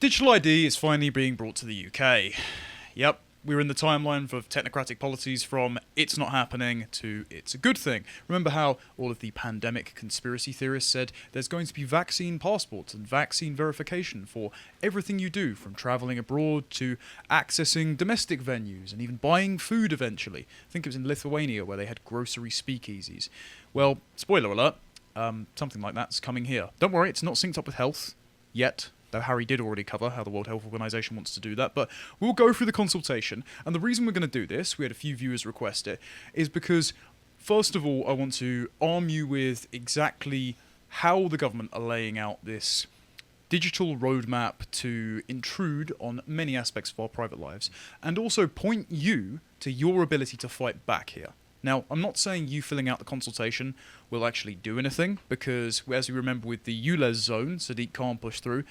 Digital ID is finally being brought to the UK. Yep, we're in the timeline of technocratic policies from it's not happening to it's a good thing. Remember how all of the pandemic conspiracy theorists said there's going to be vaccine passports and vaccine verification for everything you do, from travelling abroad to accessing domestic venues and even buying food eventually. I think it was in Lithuania where they had grocery speakeasies. Well, spoiler alert, something like that's coming here. Don't worry, it's not synced up with health yet, though Harry did already cover how the World Health Organization wants to do that, but we'll go through the consultation. And the reason we're going to do this, we had a few viewers request it, is because, first of all, I want to arm you with exactly how the government are laying out this digital roadmap to intrude on many aspects of our private lives, and also point you to your ability to fight back here. Now, I'm not saying you filling out the consultation will actually do anything, because as we remember with the ULEZ zone, Sadiq Khan pushed through,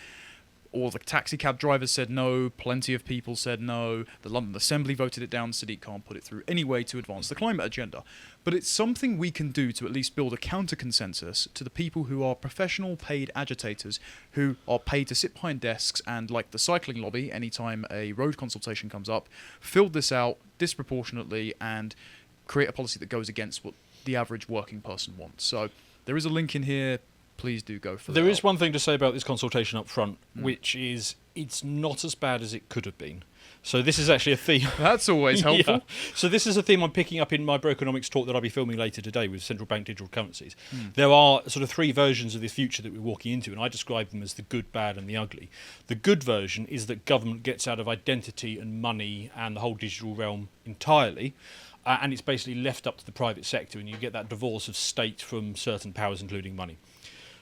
all the taxi cab drivers said no, plenty of people said no, the London Assembly voted it down, Sadiq Khan put it through anyway to advance the climate agenda. But it's something we can do to at least build a counter-consensus to the people who are professional paid agitators who are paid to sit behind desks and, like the cycling lobby, anytime a road consultation comes up, fill this out disproportionately and create a policy that goes against what the average working person wants. So there is a link in here. Please do go for that. There is one thing to say about this consultation up front, which is it's not as bad as it could have been. So this is actually a theme. That's always helpful. Yeah. So this is a theme I'm picking up in my Brokenomics talk that I'll be filming later today with central bank digital currencies. There are sort of three versions of this future that we're walking into, and I describe them as the good, bad and the ugly. The good version is that government gets out of identity and money and the whole digital realm entirely. And it's basically left up to the private sector, and you get that divorce of state from certain powers, including money.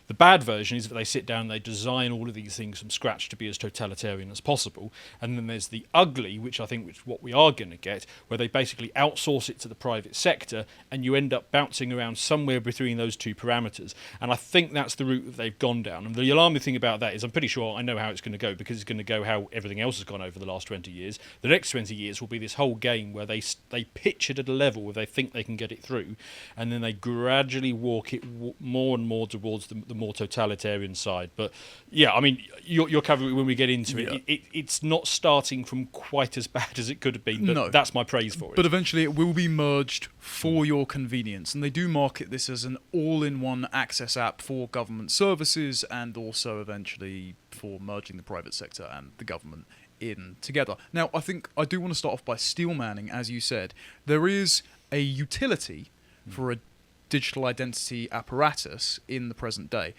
The bad version is that they sit down and they design all of these things from scratch to be as totalitarian as possible. And then there's the ugly, which I think is what we are going to get, where they basically outsource it to the private sector and you end up bouncing around somewhere between those two parameters. And I think that's the route that they've gone down. And the alarming thing about that is I'm pretty sure I know how it's going to go, because it's going to go how everything else has gone over the last 20 years. The next 20 years will be this whole game where they pitch it at a level where they think they can get it through, and then they gradually walk it more and more towards the more totalitarian side. But yeah, I mean, you're covering it when we get into it. It's not starting from quite as bad as it could have been, but that's my praise for it. But eventually it will be merged for your convenience, and they do market this as an all-in-one access app for government services, and also eventually for merging the private sector and the government in together. Now, I think I do want to start off by steel manning, as you said. There is a utility for a digital identity apparatus in the present day.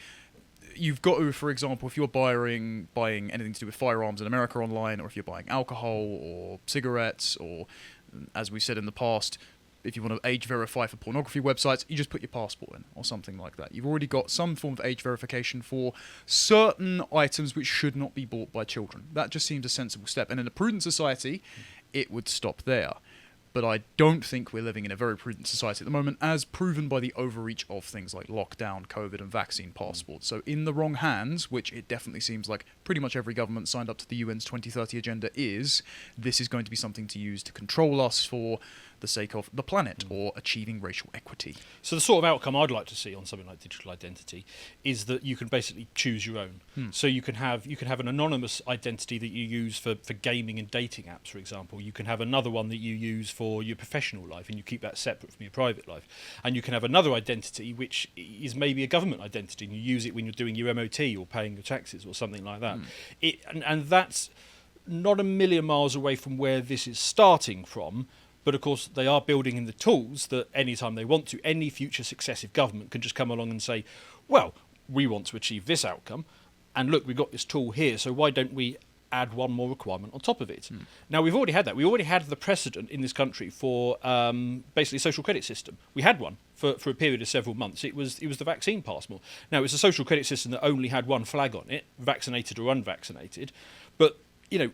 You've got to, for example, if you're buying anything to do with firearms in America online, or if you're buying alcohol or cigarettes, or, as we said in the past, if you want to age verify for pornography websites, you just put your passport in or something like that. You've already got some form of age verification for certain items which should not be bought by children. That just seems a sensible step. And in a prudent society, it would stop there. But I don't think we're living in a very prudent society at the moment, as proven by the overreach of things like lockdown, COVID, and vaccine passports. So in the wrong hands, which it definitely seems like pretty much every government signed up to the UN's 2030 agenda is, this is going to be something to use to control us for the sake of the planet or achieving racial equity. So the sort of outcome I'd like to see on something like digital identity is that you can basically choose your own. So you can have an anonymous identity that you use for gaming and dating apps, for example. You can have another one that you use for your professional life, and you keep that separate from your private life. And you can have another identity which is maybe a government identity, and you use it when you're doing your MOT or paying your taxes or something like that. And that's not a million miles away from where this is starting from. But of course, they are building in the tools that anytime they want to, any future successive government can just come along and say, well, we want to achieve this outcome. And look, we've got this tool here, so why don't we add one more requirement on top of it? Now, we've already had that. We already had the precedent in this country for basically a social credit system. We had one for a period of several months. It was the vaccine passport. Now, it was a social credit system that only had one flag on it, vaccinated or unvaccinated. But, you know,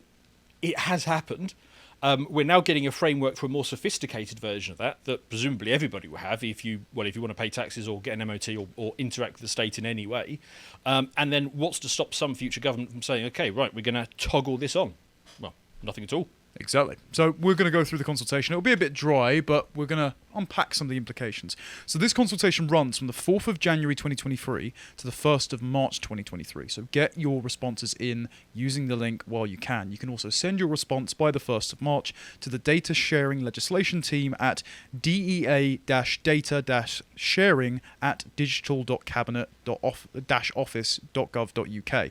it has happened. We're now getting a framework for a more sophisticated version of that presumably everybody will have if you want to pay taxes or get an MOT or interact with the state in any way. And then what's to stop some future government from saying, okay, right, we're going to toggle this on? Well, nothing at all. Exactly. So we're going to go through the consultation. It'll be a bit dry, but we're going to unpack some of the implications. So this consultation runs from the 4th of January 2023 to the 1st of March 2023. So get your responses in using the link while you can. You can also send your response by the 1st of March to the data sharing legislation team at dea-data-sharing at digital.cabinet-office.gov.uk.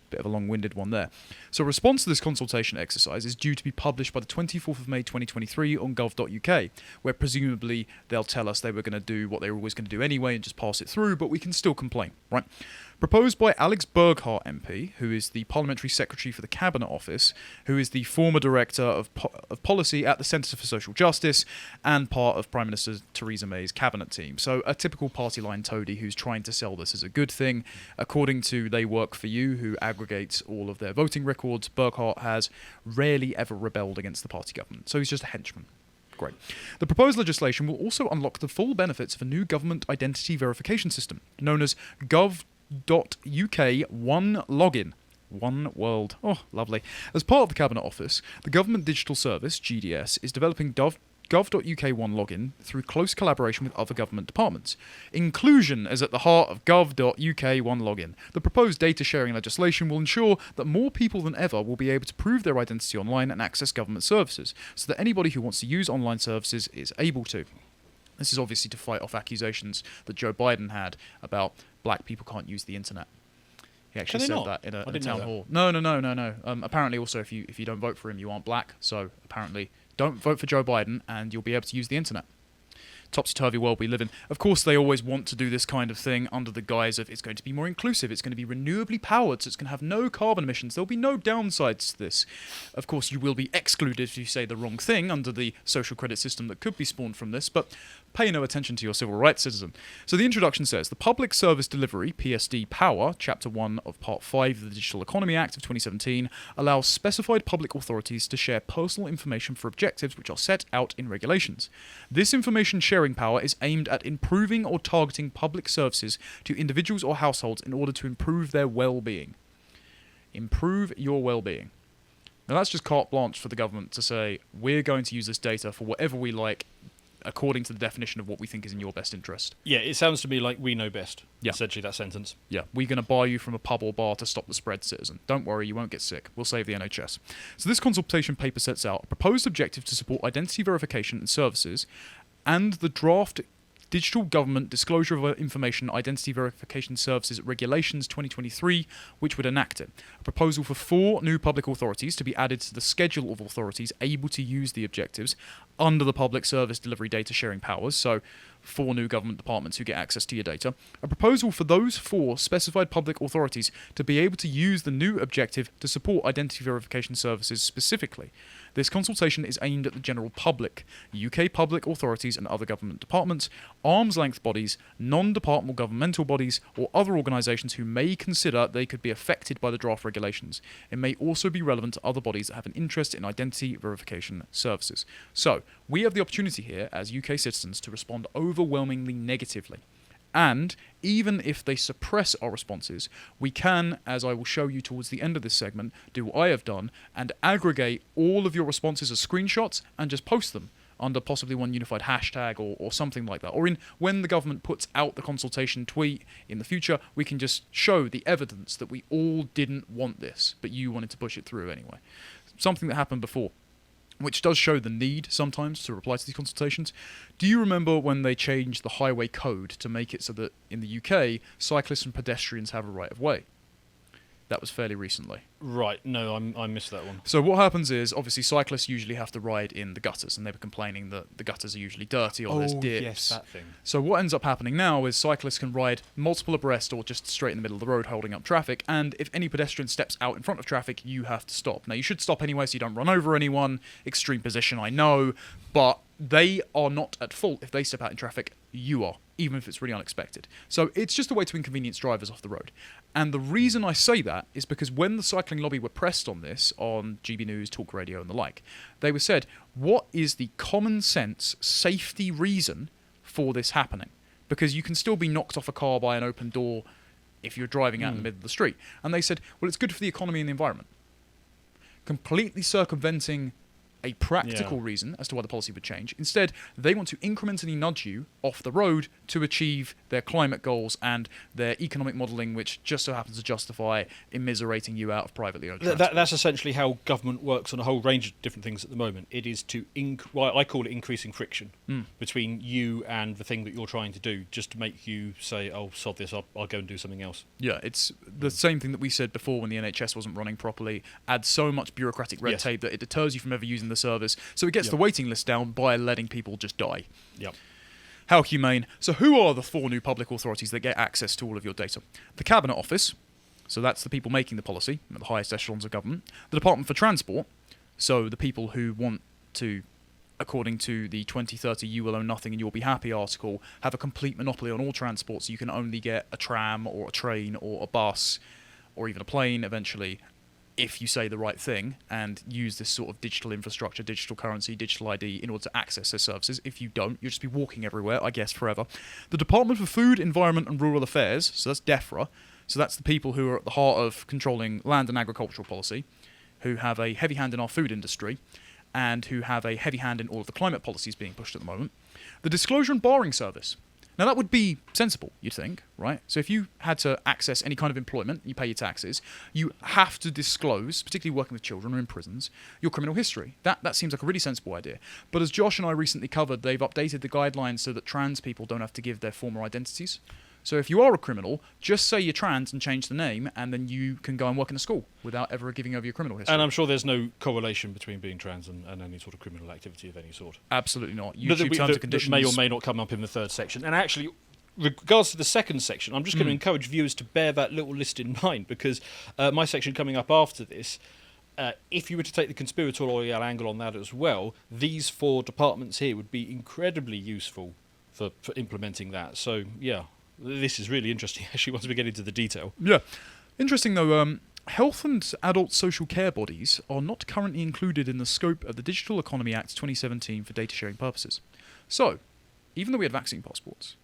Bit of a long-winded one there. So a response to this consultation exercise is due to be published by the 24th of May 2023 on gov.uk, where presumably they'll tell us they were going to do what they were always going to do anyway and just pass it through, but we can still complain, right? Proposed by Alex Burghardt MP, who is the Parliamentary Secretary for the Cabinet Office, who is the former Director of Policy at the Centre for Social Justice and part of Prime Minister Theresa May's cabinet team. So a typical party line toady who's trying to sell this as a good thing. According to They Work For You, who aggregates all of their voting records, Burghardt has rarely ever rebelled against the party government. So he's just a henchman. Great. The proposed legislation will also unlock the full benefits of a new government identity verification system known as gov.uk One Login. One World. Oh, lovely. As part of the Cabinet Office, the Government Digital Service, GDS, is developing gov.uk One Login through close collaboration with other government departments. Inclusion is at the heart of gov.uk One Login. The proposed data sharing legislation will ensure that more people than ever will be able to prove their identity online and access government services, so that anybody who wants to use online services is able to. This is obviously to fight off accusations that Joe Biden had about black people can't use the internet. He actually said that in a town hall. No. Apparently, also, if you don't vote for him, you aren't black. So apparently, don't vote for Joe Biden, and you'll be able to use the internet. Topsy-turvy world we live in. Of course, they always want to do this kind of thing under the guise of it's going to be more inclusive, it's going to be renewably powered, so it's going to have no carbon emissions. There'll be no downsides to this. Of course, you will be excluded if you say the wrong thing under the social credit system that could be spawned from this, but pay no attention to your civil rights citizen. So the introduction says, the Public Service Delivery, PSD Power, Chapter 1 of Part 5 of the Digital Economy Act of 2017, allows specified public authorities to share personal information for objectives which are set out in regulations. This information sharing power is aimed at improving or targeting public services to individuals or households in order to improve their well-being. Improve your well-being. Now that's just carte blanche for the government to say, we're going to use this data for whatever we like, according to the definition of what we think is in your best interest. Yeah, it sounds to me like we know best, yeah. Essentially, that sentence. Yeah, we're going to buy you from a pub or bar to stop the spread, citizen. Don't worry, you won't get sick. We'll save the NHS. So this consultation paper sets out a proposed objective to support identity verification and services and the draft Digital Government Disclosure of Information Identity Verification Services Regulations 2023, which would enact it. A proposal for 4 new public authorities to be added to the schedule of authorities able to use the objectives under the Public Service Delivery Data Sharing Powers, so 4 new government departments who get access to your data. A proposal for those 4 specified public authorities to be able to use the new objective to support identity verification services specifically. This consultation is aimed at the general public, UK public authorities and other government departments, arm's-length bodies, non-departmental governmental bodies, or other organisations who may consider they could be affected by the draft regulations. It may also be relevant to other bodies that have an interest in identity verification services. So, we have the opportunity here as UK citizens to respond overwhelmingly negatively. And even if they suppress our responses, we can, as I will show you towards the end of this segment, do what I have done and aggregate all of your responses as screenshots and just post them under possibly one unified hashtag or something like that. Or when the government puts out the consultation tweet in the future, we can just show the evidence that we all didn't want this, but you wanted to push it through anyway. Something that happened before, which does show the need sometimes to reply to these consultations. Do you remember when they changed the highway code to make it so that in the UK, cyclists and pedestrians have a right of way? That was fairly recently. Right, no, I missed that one. So what happens is, obviously, cyclists usually have to ride in the gutters, and they were complaining that the gutters are usually dirty or there's dips. Yes, that thing. So what ends up happening now is cyclists can ride multiple abreast or just straight in the middle of the road holding up traffic, and if any pedestrian steps out in front of traffic, you have to stop. Now, you should stop anyway so you don't run over anyone. Extreme position, I know, but they are not at fault if they step out in traffic. You are, even if it's really unexpected. So it's just a way to inconvenience drivers off the road. And the reason I say that is because when the cycling lobby were pressed on this, on GB News, Talk Radio and the like, they were said, what is the common sense safety reason for this happening? Because you can still be knocked off a car by an open door if you're driving out in the middle of the street. And they said, well, it's good for the economy and the environment. Completely circumventing a practical reason as to why the policy would change. Instead, they want to incrementally nudge you off the road to achieve their climate goals and their economic modelling, which just so happens to justify immiserating you out of privately owned transport. That's essentially how government works on a whole range of different things at the moment. It is to, I call it increasing friction between you and the thing that you're trying to do, just to make you say, oh, sod this, I'll go and do something else. Yeah, it's the same thing that we said before when the NHS wasn't running properly. Add so much bureaucratic red tape that it deters you from ever using the service, so it gets the waiting list down by letting people just die. Yep. How humane. So who are the 4 new public authorities that get access to all of your data? The Cabinet Office, so that's the people making the policy, the highest echelons of government. The Department for Transport, so the people who want to, according to the 2030 You Will Own Nothing and You'll Be Happy article, have a complete monopoly on all transport, so you can only get a tram or a train or a bus or even a plane eventually if you say the right thing and use this sort of digital infrastructure, digital currency, digital ID in order to access their services. If you don't, you'll just be walking everywhere, I guess, forever. The Department for Food, Environment and Rural Affairs, so that's DEFRA, so that's the people who are at the heart of controlling land and agricultural policy, who have a heavy hand in our food industry, and who have a heavy hand in all of the climate policies being pushed at the moment. The Disclosure and Barring Service. Now, that would be sensible, you'd think, right? So if you had to access any kind of employment, you pay your taxes, you have to disclose, particularly working with children or in prisons, your criminal history. That seems like a really sensible idea. But as Josh and I recently covered, they've updated the guidelines so that trans people don't have to give their former identities. So if you are a criminal, just say you're trans and change the name, and then you can go and work in a school without ever giving over your criminal history. And I'm sure there's no correlation between being trans and any sort of criminal activity of any sort. Absolutely not. YouTube terms and conditions that may or may not come up in the 3rd section. And actually, regards to the 2nd section, I'm just going to encourage viewers to bear that little list in mind, because my section coming up after this, if you were to take the conspiratorial angle on that as well, these 4 departments here would be incredibly useful for implementing that. So, yeah. This is really interesting, actually, once we get into the detail. Yeah. Interesting, though, health and adult social care bodies are not currently included in the scope of the Digital Economy Act 2017 for data sharing purposes. So, even though we had vaccine passports,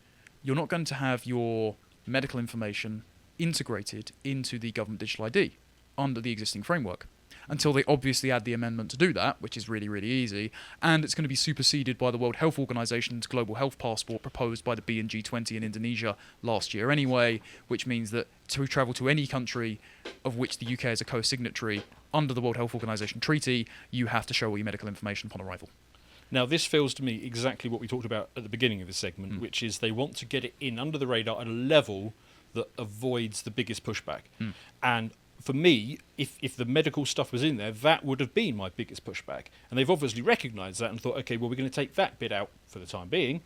you're not going to have your medical information integrated into the government digital ID under the existing framework, until they obviously add the amendment to do that, which is really, really easy, and it's going to be superseded by the World Health Organization's Global Health Passport proposed by the BNG20 in Indonesia last year anyway, which means that to travel to any country of which the UK is a co-signatory under the World Health Organization treaty, you have to show all your medical information upon arrival. Now, this feels to me exactly what we talked about at the beginning of this segment, which is they want to get it in under the radar at a level that avoids the biggest pushback. And for me, if the medical stuff was in there, that would have been my biggest pushback. And they've obviously recognised that and thought, okay, well, we're going to take that bit out for the time being,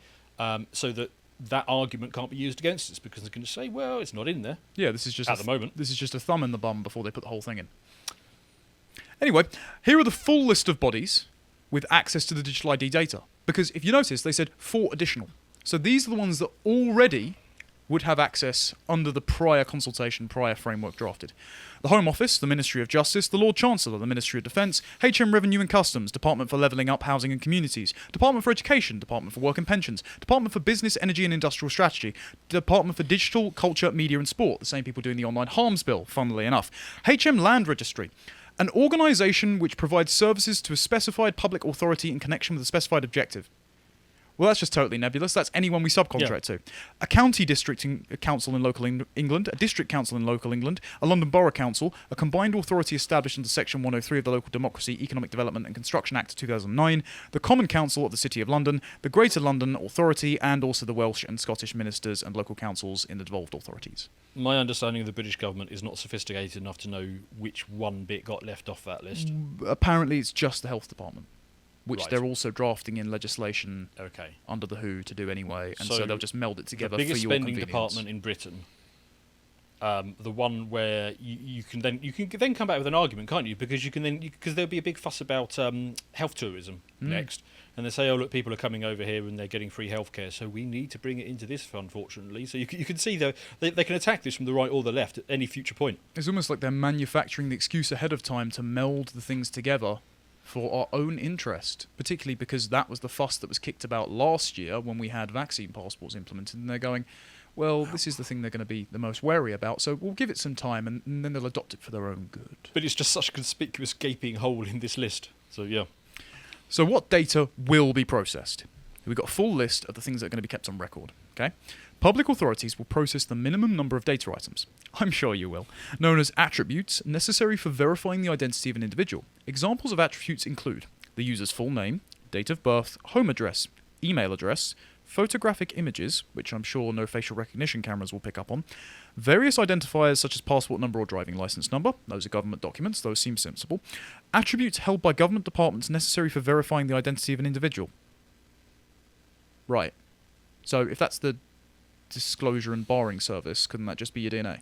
so that argument can't be used against us, because they're going to say, well, it's not in there. Yeah, this is just at the moment. This is just a thumb in the bum before they put the whole thing in. Anyway, here are the full list of bodies with access to the digital ID data. Because if you notice, they said 4 additional. So these are the ones that already would have access under the prior consultation, prior framework drafted. The Home Office, the Ministry of Justice, the Lord Chancellor, the Ministry of Defence, HM Revenue and Customs, Department for Levelling Up Housing and Communities, Department for Education, Department for Work and Pensions, Department for Business, Energy and Industrial Strategy, Department for Digital, Culture, Media and Sport, the same people doing the online harms bill, funnily enough, HM Land Registry, an organisation which provides services to a specified public authority in connection with a specified objective. Well, that's just totally nebulous. That's anyone we subcontract to. A county district council in local England, a district council in local England, a London Borough Council, a combined authority established under Section 103 of the Local Democracy, Economic Development and Construction Act of 2009, the Common Council of the City of London, the Greater London Authority, and also the Welsh and Scottish ministers and local councils in the devolved authorities. My understanding of the British government is not sophisticated enough to know which one bit got left off that list. Apparently, it's just the health department, which Right. they're also drafting in legislation under the WHO to do anyway, and so they'll just meld it together for your biggest convenience. spending department in Britain, the one where you can then come back with an argument, can't you? Because because there'll be a big fuss about health tourism next, and they say, oh look, people are coming over here and they're getting free healthcare, so we need to bring it into this, unfortunately. So you can see though they can attack this from the right or the left at any future point. It's almost like they're manufacturing the excuse ahead of time to meld the things together for our own interest, particularly because that was the fuss that was kicked about last year when we had vaccine passports implemented, and they're going, well, this is the thing they're going to be the most wary about, so we'll give it some time and then they'll adopt it for their own good. But it's just such a conspicuous gaping hole in this list. So yeah. So what data will be processed? We've got a full list of the things that are going to be kept on record. Okay. Public authorities will process the minimum number of data items, I'm sure you will, known as attributes necessary for verifying the identity of an individual. Examples of attributes include the user's full name, date of birth, home address, email address, photographic images, which I'm sure no facial recognition cameras will pick up on, various identifiers such as passport number or driving license number, those are government documents, those seem sensible, attributes held by government departments necessary for verifying the identity of an individual. Right. So if that's the disclosure and barring service, couldn't that just be your DNA?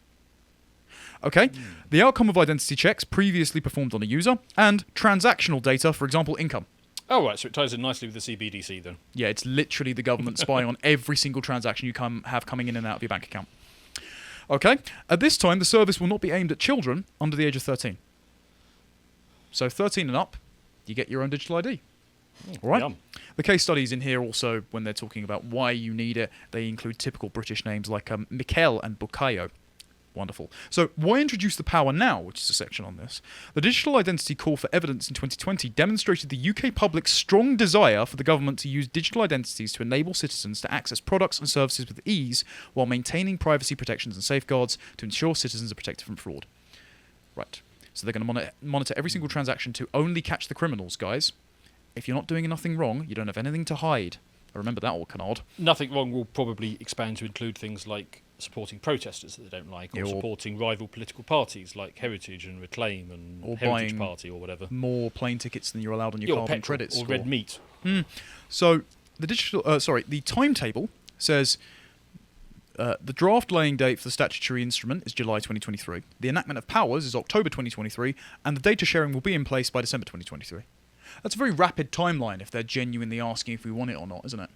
Okay, the outcome of identity checks previously performed on a user, and transactional data, for example, income. Oh, right, so it ties in nicely with the CBDC then. Yeah, it's literally the government spying on every single transaction you have coming in and out of your bank account. Okay, at this time, the service will not be aimed at children under the age of 13. So 13 and up, you get your own digital ID. All right. Yum. The case studies in here also, when they're talking about why you need it, they include typical British names like Mikel and Bukayo. Wonderful. So why introduce the power now, which is a section on this? The Digital Identity Call for Evidence in 2020 demonstrated the UK public's strong desire for the government to use digital identities to enable citizens to access products and services with ease while maintaining privacy protections and safeguards to ensure citizens are protected from fraud. Right. So they're going to monitor every single transaction to only catch the criminals, guys. If you're not doing nothing wrong, you don't have anything to hide. I remember that old canard. Nothing wrong will probably expand to include things like supporting protesters that they don't like, or supporting rival political parties like Heritage and Reclaim and or Heritage Party or whatever. More plane tickets than you're allowed on your carbon credits. Or red meat. So the timetable says the draft laying date for the statutory instrument is July 2023. The enactment of powers is October 2023, and the data sharing will be in place by December 2023. That's a very rapid timeline if they're genuinely asking if we want it or not, isn't it?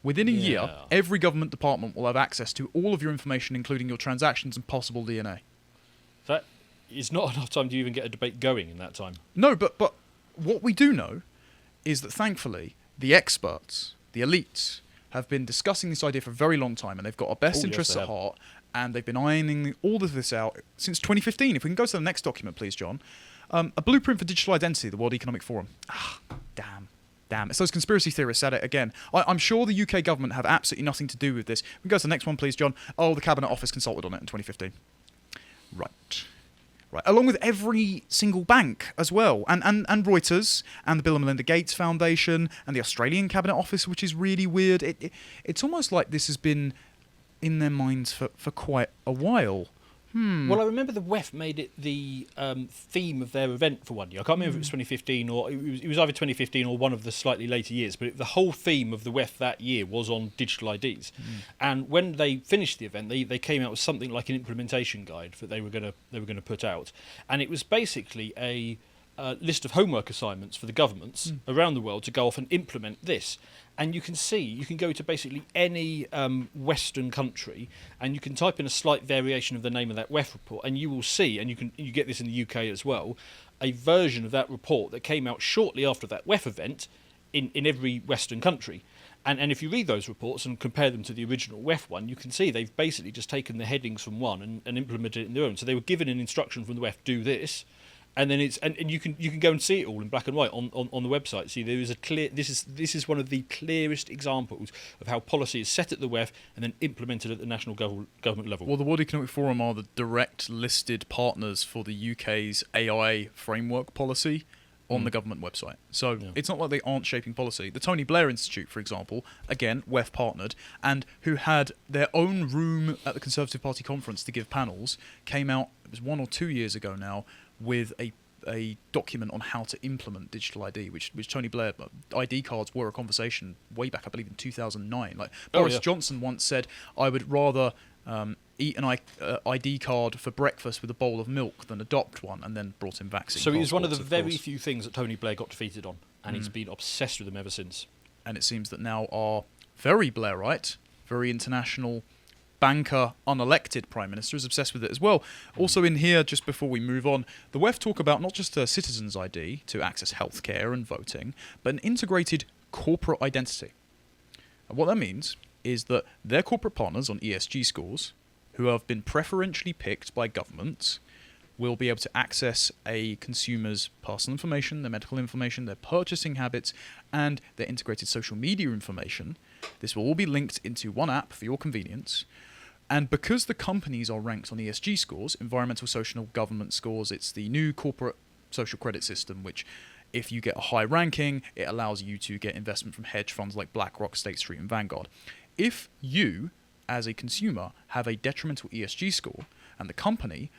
Within a year, every government department will have access to all of your information, including your transactions and possible DNA. That is not enough time to even get a debate going in that time. No, but what we do know is that thankfully the experts, the elites, have been discussing this idea for a very long time, and they've got our best interests at heart, and they've been ironing all of this out since 2015. If we can go to the next document, please, John. A blueprint for digital identity, the World Economic Forum. Damn. It's those conspiracy theorists at it again. I'm sure the UK government have absolutely nothing to do with this. We can go to the next one, please, John. Oh, the Cabinet Office consulted on it in 2015. Right. Along with every single bank as well. And Reuters and the Bill and Melinda Gates Foundation and the Australian Cabinet Office, which is really weird. It's almost like this has been in their minds for quite a while. Well, I remember the WEF made it the theme of their event for 1 year. I can't remember if it was 2015 or it was either 2015 or one of the slightly later years. But the whole theme of the WEF that year was on digital IDs. And when they finished the event, they came out with something like an implementation guide that they were going to put out, and it was basically a list of homework assignments for the governments around the world to go off and implement this. And you can go to basically any Western country, and you can type in a slight variation of the name of that WEF report, and you will see, and you get this in the UK as well, a version of that report that came out shortly after that WEF event in every Western country. And if you read those reports and compare them to the original WEF one, you can see they've basically just taken the headings from one and implemented it in their own. So they were given an instruction from the WEF, do this. And then and you can go and see it all in black and white on the website. See, there is a clear. This is one of the clearest examples of how policy is set at the WEF and then implemented at the national government level. Well, the World Economic Forum are the direct listed partners for the UK's AI framework policy on the government website. So it's not like they aren't shaping policy. The Tony Blair Institute, for example, again, WEF partnered, and who had their own room at the Conservative Party conference to give panels, came out, it was 1 or 2 years ago now, with a document on how to implement digital ID, which Tony Blair, ID cards were a conversation way back, I believe, in 2009. Like Boris Johnson once said, I would rather eat an ID card for breakfast with a bowl of milk than adopt one, and then brought in vaccine. So he's one of the very few things that Tony Blair got defeated on, and he's been obsessed with them ever since. And it seems that now our very Blairite, very international banker, unelected Prime Minister is obsessed with it as well. Also in here, just before we move on, the WEF talk about not just a citizen's ID to access healthcare and voting, but an integrated corporate identity. And what that means is that their corporate partners on ESG scores, who have been preferentially picked by governments, will be able to access a consumer's personal information, their medical information, their purchasing habits, and their integrated social media information. This will all be linked into one app for your convenience. And because the companies are ranked on ESG scores, environmental, social, government scores, it's the new corporate social credit system, which if you get a high ranking, it allows you to get investment from hedge funds like BlackRock, State Street, and Vanguard. If you, as a consumer, have a detrimental ESG score, and the company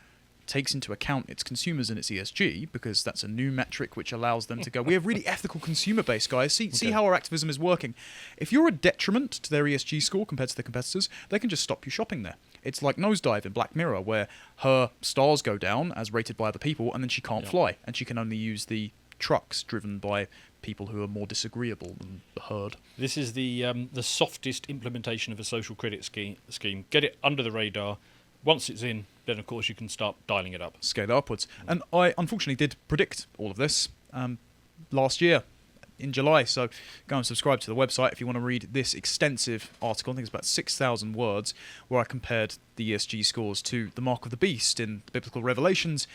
takes into account its consumers and its ESG, because that's a new metric which allows them to go, we have really ethical consumer base, guys. See how our activism is working. If you're a detriment to their ESG score compared to their competitors, they can just stop you shopping there. It's like Nosedive in Black Mirror, where her stars go down as rated by other people, and then she can't fly, and she can only use the trucks driven by people who are more disagreeable than the herd. This is the softest implementation of a social credit scheme. Get it under the radar. Once it's in, then of course you can start dialing it up. Scale it upwards. And I unfortunately did predict all of this last year in July, so go and subscribe to the website if you want to read this extensive article. I think it's about 6,000 words, where I compared the ESG scores to the mark of the beast in the biblical revelations,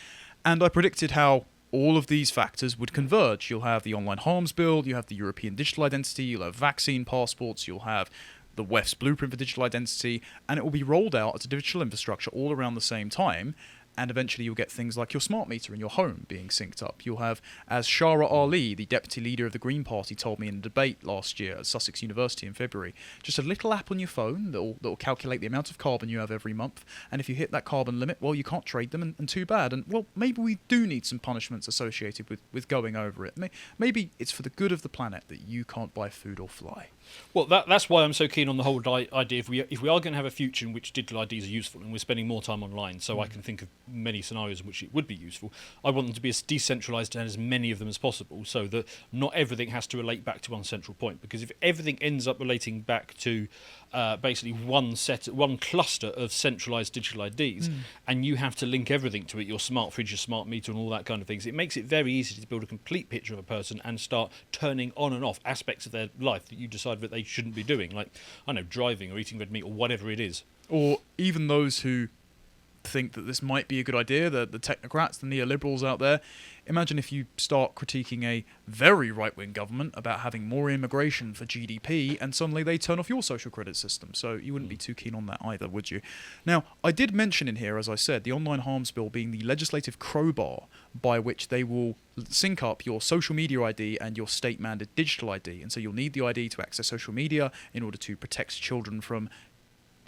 and I predicted how all of these factors would converge. You'll have the online harms bill, you have the European digital identity, you'll have vaccine passports, you'll have the WEF's blueprint for digital identity, and it will be rolled out as a digital infrastructure all around the same time. And eventually you'll get things like your smart meter in your home being synced up. You'll have, as Shara Ali, the deputy leader of the Green Party, told me in a debate last year at Sussex University in February, just a little app on your phone that'll calculate the amount of carbon you have every month. And if you hit that carbon limit, well, you can't trade them, and too bad. And, well, maybe we do need some punishments associated with going over it. Maybe it's for the good of the planet that you can't buy food or fly. Well, that's why I'm so keen on the whole idea. If we are going to have a future in which digital IDs are useful, and we're spending more time online, so I can think of many scenarios in which it would be useful, I want them to be as decentralised and as many of them as possible, so that not everything has to relate back to one central point. Because if everything ends up relating back to basically one cluster of centralised digital IDs, and you have to link everything to it, your smart fridge, your smart meter, and all that kind of things, it makes it very easy to build a complete picture of a person and start turning on and off aspects of their life that you decide that they shouldn't be doing, like, I don't know, driving or eating red meat or whatever it is. Or even those who think that this might be a good idea, the technocrats, the neoliberals out there. Imagine if you start critiquing a very right-wing government about having more immigration for GDP, and suddenly they turn off your social credit system. So you wouldn't be too keen on that either, would you? Now, I did mention in here, as I said, the online harms bill being the legislative crowbar by which they will sync up your social media ID and your state-mandated digital ID. And so you'll need the ID to access social media in order to protect children from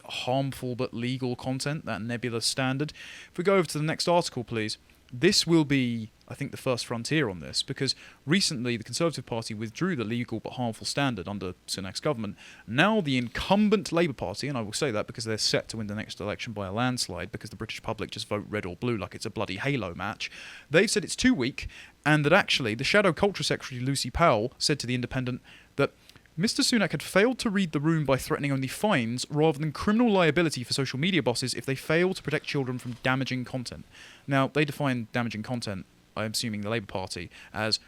harmful but legal content, that nebulous standard. If we go over to the next article, please. This will be, I think, the first frontier on this, because recently the Conservative Party withdrew the legal but harmful standard under Sunak's government. Now the incumbent Labour Party, and I will say that because they're set to win the next election by a landslide, because the British public just vote red or blue like it's a bloody Halo match, they've said it's too weak, and that actually the Shadow Culture Secretary Lucy Powell said to The Independent that Mr. Sunak had failed to read the room by threatening only fines rather than criminal liability for social media bosses if they fail to protect children from damaging content. Now, they define damaging content, I'm assuming the Labour Party, as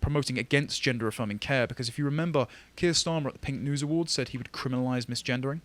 promoting against gender-affirming care, because if you remember, Keir Starmer at the Pink News Awards said he would criminalise misgendering.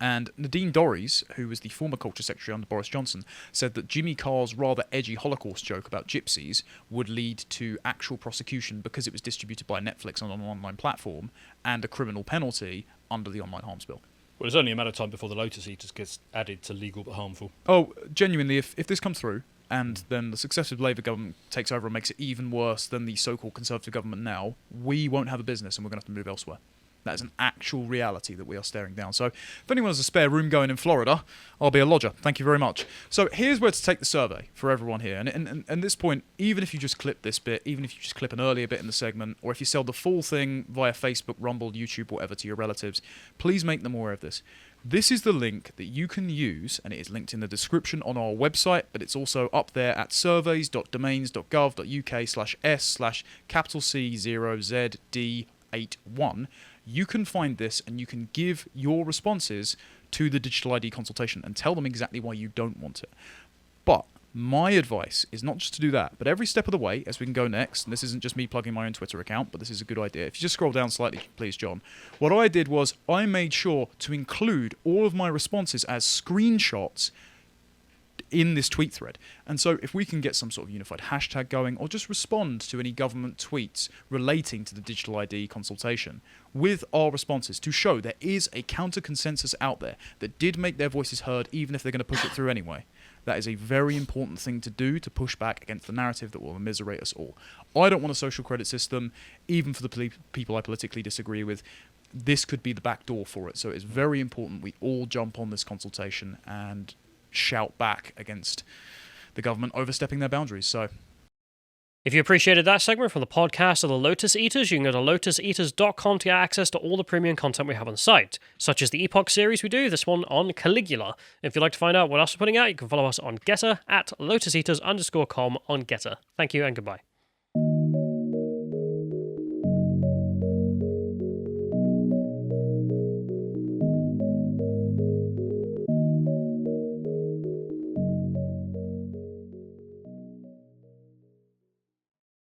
And Nadine Dorries, who was the former Culture Secretary under Boris Johnson, said that Jimmy Carr's rather edgy Holocaust joke about gypsies would lead to actual prosecution because it was distributed by Netflix on an online platform, and a criminal penalty under the online harms bill. Well, it's only a matter of time before the Lotus eaters gets added to legal but harmful. Oh, genuinely, if this comes through, and then the successive Labour government takes over and makes it even worse than the so-called Conservative government now, we won't have a business and we're going to have to move elsewhere. That is an actual reality that we are staring down. So if anyone has a spare room going in Florida, I'll be a lodger. Thank you very much. So here's where to take the survey for everyone here. And at this point, even if you just clip this bit, even if you just clip an earlier bit in the segment, or if you sell the full thing via Facebook, Rumble, YouTube, whatever to your relatives, please make them aware of this. This is the link that you can use, and it is linked in the description on our website, but it's also up there at surveys.domains.gov.uk/S/C0ZD81. You can find this and you can give your responses to the digital ID consultation and tell them exactly why you don't want it. But my advice is not just to do that, but every step of the way, as we can go next, and this isn't just me plugging my own Twitter account, but this is a good idea. If you just scroll down slightly, please, John. What I did was I made sure to include all of my responses as screenshots in this tweet thread. And so if we can get some sort of unified hashtag going, or just respond to any government tweets relating to the digital ID consultation with our responses to show there is a counter consensus out there that did make their voices heard, even if they're going to push it through anyway. That is a very important thing to do to push back against the narrative that will immiserate us all. I don't want a social credit system, even for the people I politically disagree with. This could be the back door for it. So it's very important we all jump on this consultation and shout back against the government overstepping their boundaries. So, if you appreciated that segment from the podcast of the Lotus Eaters, you can go to lotuseaters.com to get access to all the premium content we have on the site, such as the Epoch series we do, this one on Caligula. If you'd like to find out what else we're putting out, you can follow us on Getter at lotuseaters_com on Getter. Thank you and goodbye.